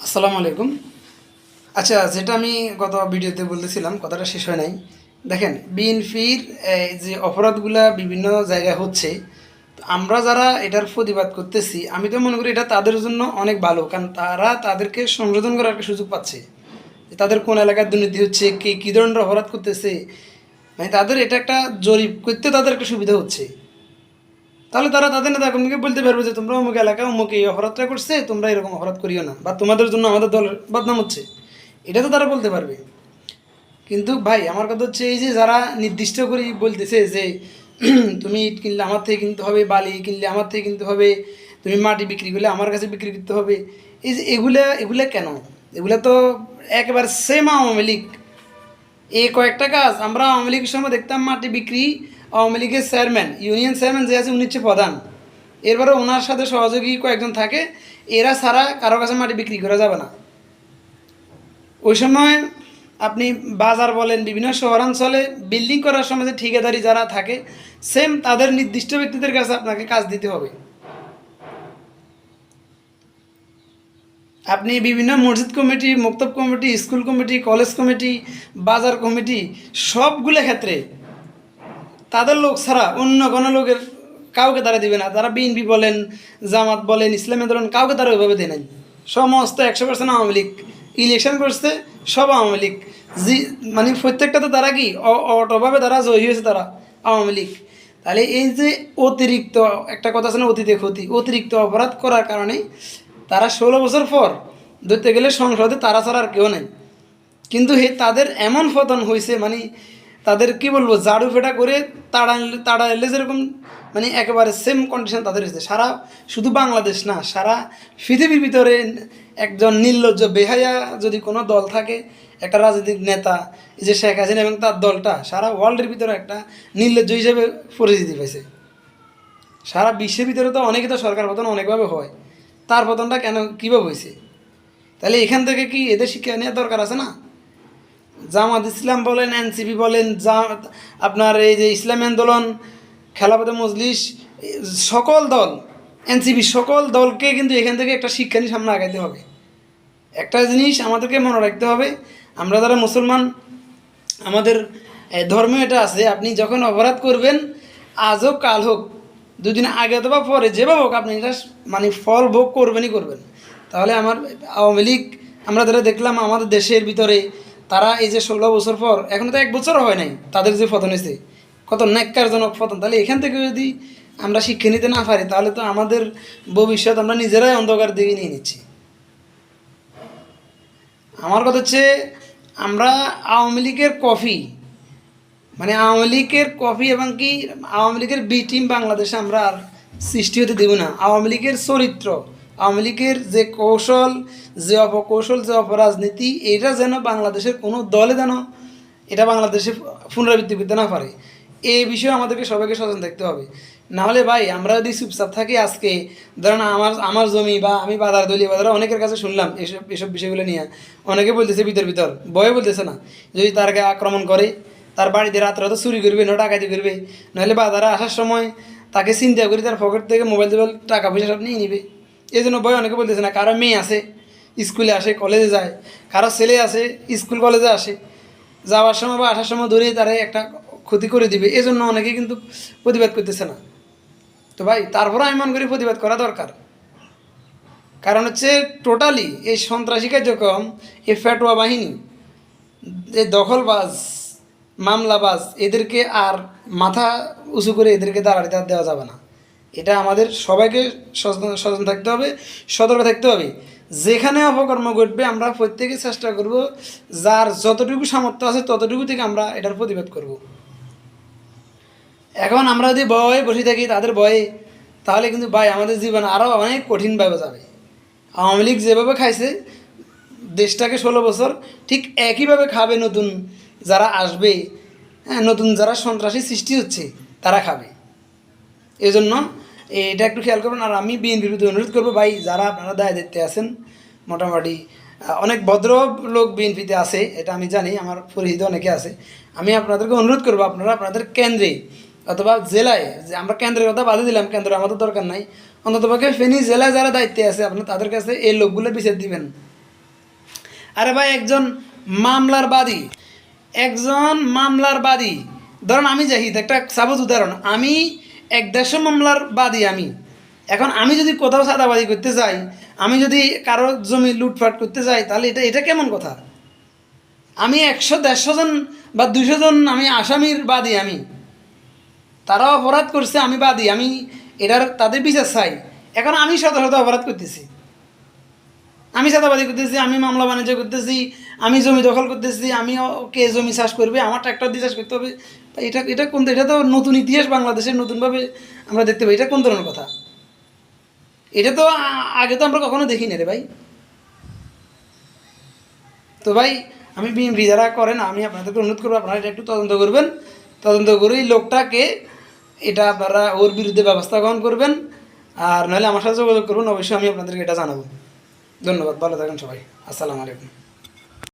আসসালামু আলাইকুম। আচ্ছা, যেটা আমি গত ভিডিওতে বলতেছিলাম, কথাটা শেষ হয় নাই। দেখেন, বিএনপির যে অপরাধগুলা বিভিন্ন জায়গায় হচ্ছে, তো আমরা যারা এটার প্রতিবাদ করতেছি, আমি তো মনে করি এটা তাদের জন্য অনেক ভালো, কারণ তারা তাদেরকে সংশোধন করার একটা সুযোগ পাচ্ছে। যে তাদের কোন এলাকায় দুর্নীতি হচ্ছে, কে কী ধরনের অপরাধ করতেছে, মানে তাদের এটা একটা জরিপ করতে তাদের একটা সুবিধা হচ্ছে। তাহলে তারা তাদের নেতা কর্মীকে বলতে পারবে যে তোমরা অমুক এলাকায় অমুক এই অপরাধটা করছে, তোমরা এরকম অপরাধ করিও না, বা তোমাদের জন্য আমাদের দলের বদনাম হচ্ছে, এটা তো তারা বলতে পারবে। কিন্তু ভাই, আমার কথা হচ্ছে এই যে যারা নির্দিষ্ট করে বলতেছে যে তুমি ইট কিনলে আমার থেকে কিনতে হবে, বালি কিনলে আমার থেকে কিনতে হবে, তুমি মাটি বিক্রি করলে আমার কাছে বিক্রি করতে হবে, এই যে এগুলা এগুলা কেন? এগুলা তো একেবারে সেম আওয়ামী লীগ। এই কয়েকটা কাজ আমরা আওয়ামী লীগের সময় দেখতাম। মাটি বিক্রি, আওয়ামী লীগের চেয়ারম্যান, ইউনিয়ন চেয়ারম্যান যে আছে উনি হচ্ছে প্রধান, এরপরে ওনার সাথে সহযোগী কয়েকজন থাকে, এরা ছাড়া কারো কাছে মাটি বিক্রি করা যাবে না। ওই সময় আপনি বাজার বলেন, বিভিন্ন শহরাঞ্চলে বিল্ডিং করার সময় যে ঠিকাদারি যারা থাকে, সেম তাদের নির্দিষ্ট ব্যক্তিদের কাছে আপনাকে কাজ দিতে হবে। আপনি বিভিন্ন মসজিদ কমিটি, মক্তব committee, school committee, college committee, বাজার কমিটি, সবগুলো ক্ষেত্রে তাদের লোক ছাড়া অন্য কোনো লোকের কাউকে তারা দিবে না। তারা বিএনপি বলেন, জামাত বলেন, ইসলামী আন্দোলন, কাউকে তারা ওইভাবে দেয় নাই। সমস্ত 100% আওয়ামী লীগ ইলেকশন করছে, সব আওয়ামী লীগ। জি, মানে প্রত্যেকটাতে তারা কি অটোভাবে তারা জয়ী হয়েছে, তারা আওয়ামী লীগ। তাহলে এই যে অতিরিক্ত একটা কথা আছে না, অতীতে ক্ষতি, অতিরিক্ত অপরাধ করার কারণে তারা 16 বছর পর ধরতে গেলে সংসদে তারা ছাড়া আর কেউ নেই। কিন্তু তাদের এমন পতন হয়েছে, মানে তাদের কি বলবো, ঝাড়ু ফেটা করে তাড়া এলে যেরকম, মানে একেবারে সেম কন্ডিশন তাদের হয়েছে। সারা শুধু বাংলাদেশ না, সারা পৃথিবীর ভিতরে একজন নির্লজ্জ বেহায়া যদি কোনো দল থাকে, একটা রাজনৈতিক নেতা, এই যে শেখ হাসিনা এবং তার দলটা সারা ওয়ার্ল্ডের ভিতরে একটা নির্লজ্জ হিসেবে পরিচিতি পাইছে। সারা বিশ্বের ভিতরে তো অনেকে তো সরকার পতন অনেকভাবে হয়, তার পতনটা কেন কীভাবে হয়েছে? তাহলে এখান থেকে কি এদের শিক্ষা নেওয়ার দরকার আছে না? জামাত ইসলাম বলেন, এনসিপি বলেন, আপনার এই যে ইসলামী আন্দোলন, খেলাফতে মজলিস, সকল দল, এনসিপি, সকল দলকে কিন্তু এখান থেকে একটা শিক্ষা নিয়ে সামনে আগাইতে হবে। একটা জিনিস আমাদেরকে মনে রাখতে হবে, আমরা যারা মুসলমান, আমাদের ধর্মে এটা আছে, আপনি যখন অপরাধ করবেন, আজ হোক কাল হোক, দুদিন আগে অথবা পরে, যেভাবে হোক আপনি এটা মানে ফল ভোগ করবেনই করবেন। তাহলে আমার আওয়ামী লীগ, আমরা যারা দেখলাম আমাদের দেশের ভিতরে, তারা এই যে 16 বছর পর, এখন তো 1 বছরও হয় নাই তাদের যে পতন হয়েছে, কত ন্যাক্কারজনক পতন। তাহলে এখান থেকে যদি আমরা শিক্ষা নিতে না পারি, তাহলে তো আমাদের ভবিষ্যৎ আমরা নিজেরাই অন্ধকার দিকে নিয়ে নিচ্ছি। আমার কথা হচ্ছে, আমরা আওয়ামী লীগের কফি, মানে আওয়ামী লীগের কফি এবং কি আওয়ামী লীগের বি টিম বাংলাদেশে আমরা আর সৃষ্টি হতে দেব না। আওয়ামী লীগের চরিত্র, আওয়ামী লীগের যে কৌশল, যে অপকৌশল, যে অপরাজনীতি, এটা যেন বাংলাদেশের কোনো দলে যেন এটা বাংলাদেশে পুনরাবৃত্তি করতে না পারে, এই বিষয়ে আমাদেরকে সবাইকে সচেতন থাকতে হবে। নাহলে ভাই, আমরা যদি চুপচাপ থাকি, আজকে ধরেন আমার আমার জমি বা আমি বাজার দলীয় বাজারে অনেকের কাছে শুনলাম এসব এসব বিষয়গুলো নিয়ে, অনেকে বলতেছে ভিতর ভিতর, ভয়ে বলতেছে না, যদি তারকে আক্রমণ করে, তার বাড়িতে রাত্রে রাতে চুরি করবে, না ডাকাতি করবে, নাহলে বাজারে আসার সময় তাকে চিন্তা করে তার পকেট থেকে মোবাইল টোবাইল টাকা পয়সা সব নিয়ে নিবে। এই জন্য ভয় অনেকে বলতেছে না। কারো মেয়ে আছে, স্কুলে আসে, কলেজে যায়, কারো ছেলে আছে, স্কুল কলেজে আসে, যাওয়ার সময় বা আসার সময় ধরেই তারা একটা ক্ষতি করে দিবে, এই জন্য অনেকে কিন্তু প্রতিবাদ করতেছে না। তো ভাই, তারপরে আমি মনে করি প্রতিবাদ করা দরকার। কারণ হচ্ছে টোটালি এই সন্ত্রাসী কার্যক্রম, এই ফেটোয়া বাহিনী, এই দখলবাজ, মামলাবাজ, এদেরকে আর মাথা উঁচু করে এদেরকে দাঁড়াতে দেওয়া যাবে না। এটা আমাদের সবাইকে সচেতন সচেতন থাকতে হবে, সতর্ক থাকতে হবে। যেখানে অপকর্ম ঘটবে আমরা প্রত্যেকে চেষ্টা করব, যার যতটুকু সামর্থ্য আছে ততটুকু থেকে আমরা এটার প্রতিবাদ করব। এখন আমরা যদি ভয়ে বসে থাকি তাদের ভয়ে, তাহলে কিন্তু ভাই আমাদের জীবন আরও অনেক কঠিনভাবে যাবে। আওয়ামী লীগ যেভাবে খাইছে দেশটাকে 16 বছর, ঠিক একইভাবে খাবে নতুন যারা আসবে। হ্যাঁ, নতুন যারা সন্ত্রাসী সৃষ্টি হচ্ছে তারা খাবে। এই জন্য এটা একটু খেয়াল করবেন। আর আমি বিএনপির প্রতি অনুরোধ করবো, ভাই যারা আপনারা দায় দায়িত্বে আছেন, মোটামুটি অনেক ভদ্র লোক বিএনপিতে আছে, এটা আমি জানি, আমার পরিচিত অনেকে আছে। আমি আপনাদেরকে অনুরোধ করবো, আপনারা আপনাদের কেন্দ্রে অথবা জেলায়, যে আমরা কেন্দ্রের কথা বাদে দিলাম, কেন্দ্র আমাদের দরকার নাই, অন্ততপক্ষে ফেনী জেলায় যারা দায়িত্বে আছে আপনারা তাদের কাছে এই লোকগুলো বিচার দিবেন। আরে ভাই একজন মামলার বাদী, ধরুন আমি জাহিদ, একটা সাপোজ উদাহরণ, আমি 150 মামলার বাদী। এখন আমি যদি কোথাও চাঁদাবাজি করতে চাই, আমি যদি কারো জমি লুটপাট করতে চাই, তাহলে এটা কেমন কথা? আমি 100-150 জন বা 200 জন আমি আসামির বাদী, তারা অপরাধ করছে, আমি বাদী, আমি তাদের বিচার চাই। এখন আমি শত শত অপরাধ করতেছি, আমি চাঁদাবাজি করতেছি, আমি মামলা বাণিজ্য করতেছি, আমি জমি দখল করতেছি, কে জমি চাষ করবে, আমার ট্র্যাক্টর দিয়ে চাষ করতে হবে। এটা তো নতুন ইতিহাস বাংলাদেশের, নতুনভাবে আমরা দেখতে পাই। এটা কোন ধরনের কথা? এটা তো আগে তো আমরা কখনো দেখিনি রে ভাই। তো ভাই, আমি বিএনপি যারা করেন, আমি আপনাদেরকে অনুরোধ করবো, আপনারা এটা একটু তদন্ত করবেন। তদন্ত করে এই লোকটাকে, এটা আপনারা ওর বিরুদ্ধে ব্যবস্থা গ্রহণ করবেন। আর নাহলে আমার সাথে যোগাযোগ করবেন, অবশ্যই আমি আপনাদেরকে এটা জানাবো। ধন্যবাদ, ভালো থাকেন সবাই। আসসালামু আলাইকুম।